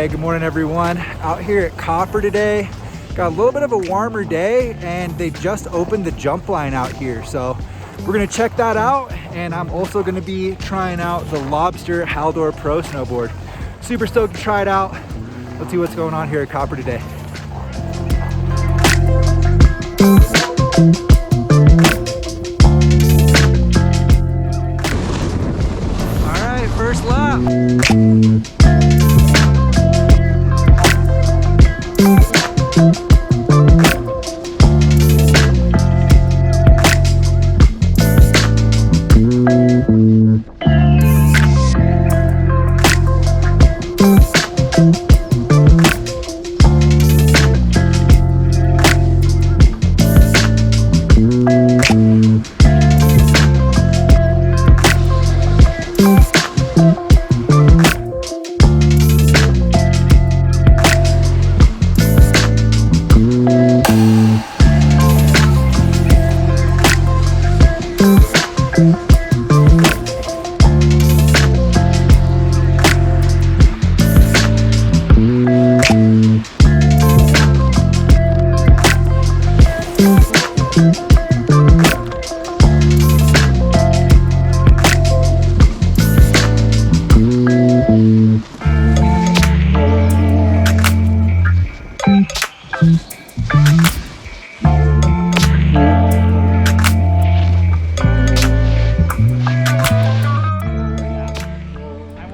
Hey, good morning everyone. Out here at Copper today. Got a little bit of a warmer day and they just opened the jump line out here. So we're gonna check that out, and I'm also gonna be trying out the Lobster Halldor Pro snowboard. Super stoked to try it out. Let's see what's going on here at Copper today. All right, first lap.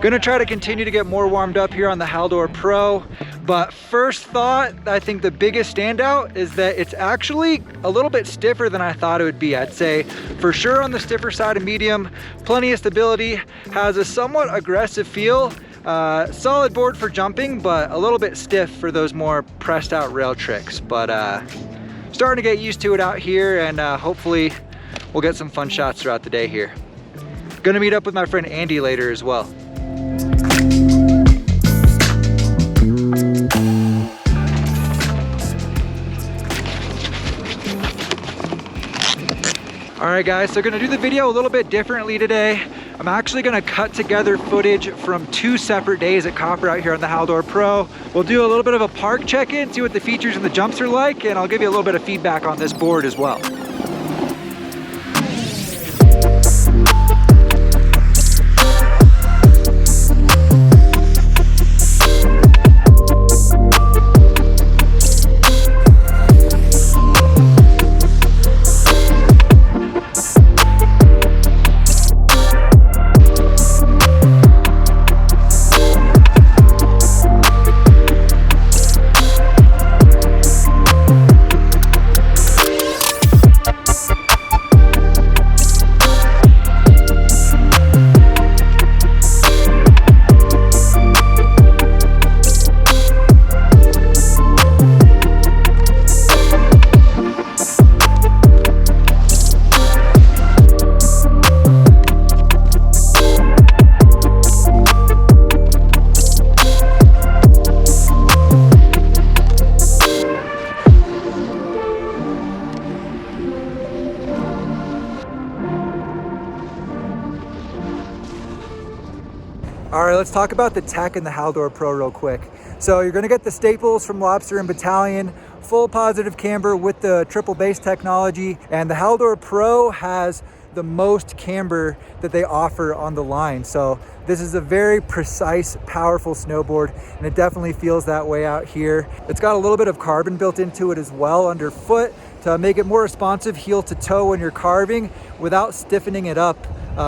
Gonna try to continue to get more warmed up here on the Halldor Pro, but first thought, I think the biggest standout is that it's actually a little bit stiffer than I thought it would be. I'd say for sure on the stiffer side of medium, plenty of stability, has a somewhat aggressive feel, solid board for jumping, but a little bit stiff for those more pressed out rail tricks. But starting to get used to it out here, and hopefully we'll get some fun shots throughout the day here. Gonna meet up with my friend Andy later as well. All right guys, so gonna do the video a little bit differently today. I'm actually gonna cut together footage from 2 separate days at Copper out here on the Halldor Pro. We'll do a little bit of a park check-in, see what the features and the jumps are like, and I'll give you a little bit of feedback on this board as well. All right, let's talk about the tech in the Halldor Pro real quick. So you're gonna get the staples from Lobster and Battalion, full positive camber with the triple base technology, and the Halldor Pro has the most camber that they offer on the line. So this is a very precise, powerful snowboard, and it definitely feels that way out here. It's got a little bit of carbon built into it as well underfoot to make it more responsive heel to toe when you're carving without stiffening it up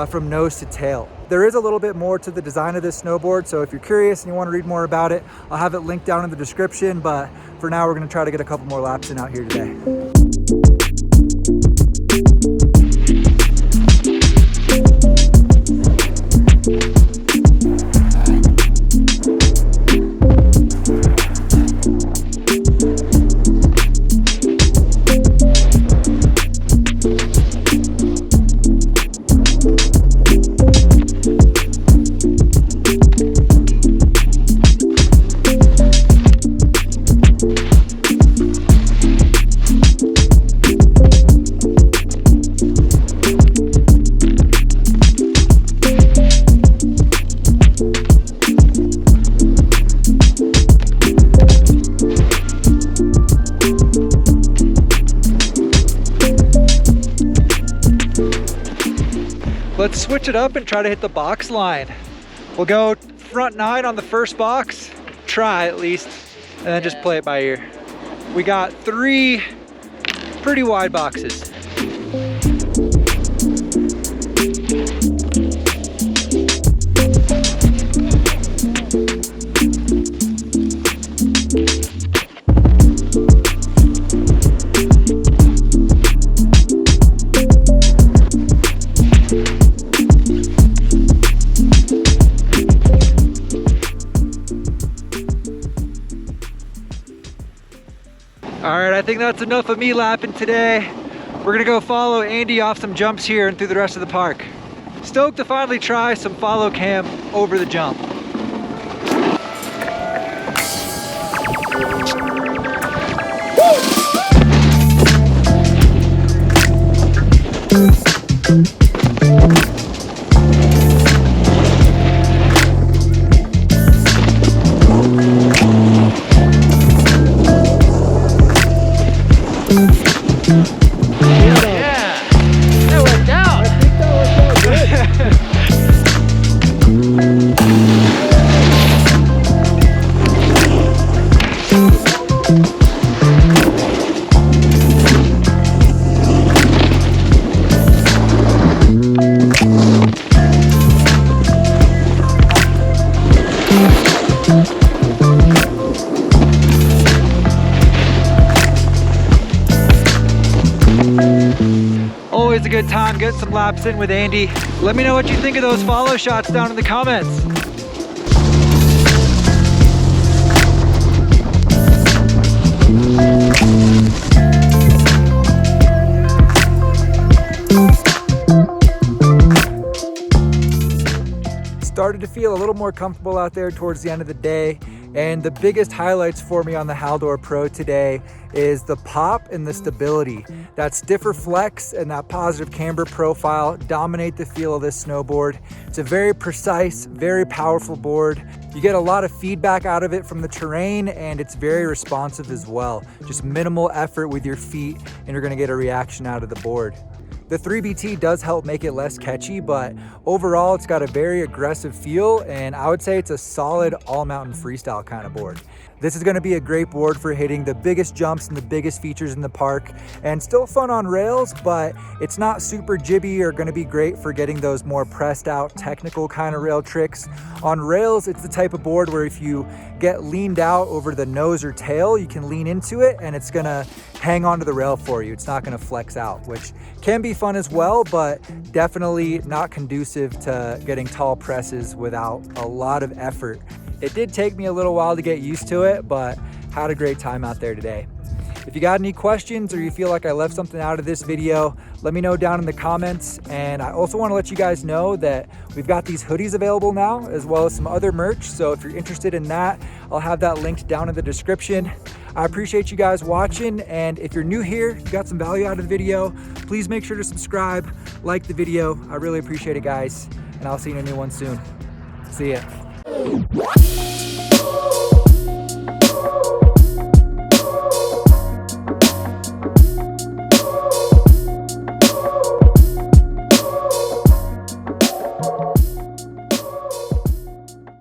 from nose to tail. There is a little bit more to the design of this snowboard, so if you're curious and you want to read more about it, I'll have it linked down in the description, but for now we're going to try to get a couple more laps in out here today. Let's switch it up and try to hit the box line. We'll go front 9 on the first box, try at least, and then just play it by ear. We got 3 pretty wide boxes. All right, I think that's enough of me lapping today. We're gonna go follow Andy off some jumps here and through the rest of the park. Stoked to finally try some follow cam over the jump. Always a good time getting some laps in with Andy. Let me know what you think of those follow shots down in the comments. Started to feel a little more comfortable out there towards the end of the day, and the biggest highlights for me on the Halldor Pro today is the pop and the stability. That stiffer flex and that positive camber profile dominate the feel of this snowboard. It's a very precise, very powerful board. You get a lot of feedback out of it from the terrain, and it's very responsive as well. Just minimal effort with your feet and you're gonna get a reaction out of the board. The 3BT does help make it less catchy, but overall it's got a very aggressive feel, and I would say it's a solid all-mountain freestyle kind of board. This is going to be a great board for hitting the biggest jumps and the biggest features in the park, and still fun on rails, but it's not super jibby or going to be great for getting those more pressed out technical kind of rail tricks. On rails, it's the type of board where if you get leaned out over the nose or tail, you can lean into it and it's going to hang onto the rail for you. It's not going to flex out, which can be fun as well, but definitely not conducive to getting tall presses without a lot of effort. It did take me a little while to get used to it, but had a great time out there today. If you got any questions or you feel like I left something out of this video, let me know down in the comments. And I also want to let you guys know that we've got these hoodies available now, as well as some other merch. So if you're interested in that, I'll have that linked down in the description. I appreciate you guys watching, and if you're new here, you got some value out of the video, please make sure to subscribe, like the video. I really appreciate it, guys, and I'll see you in a new one soon. See ya.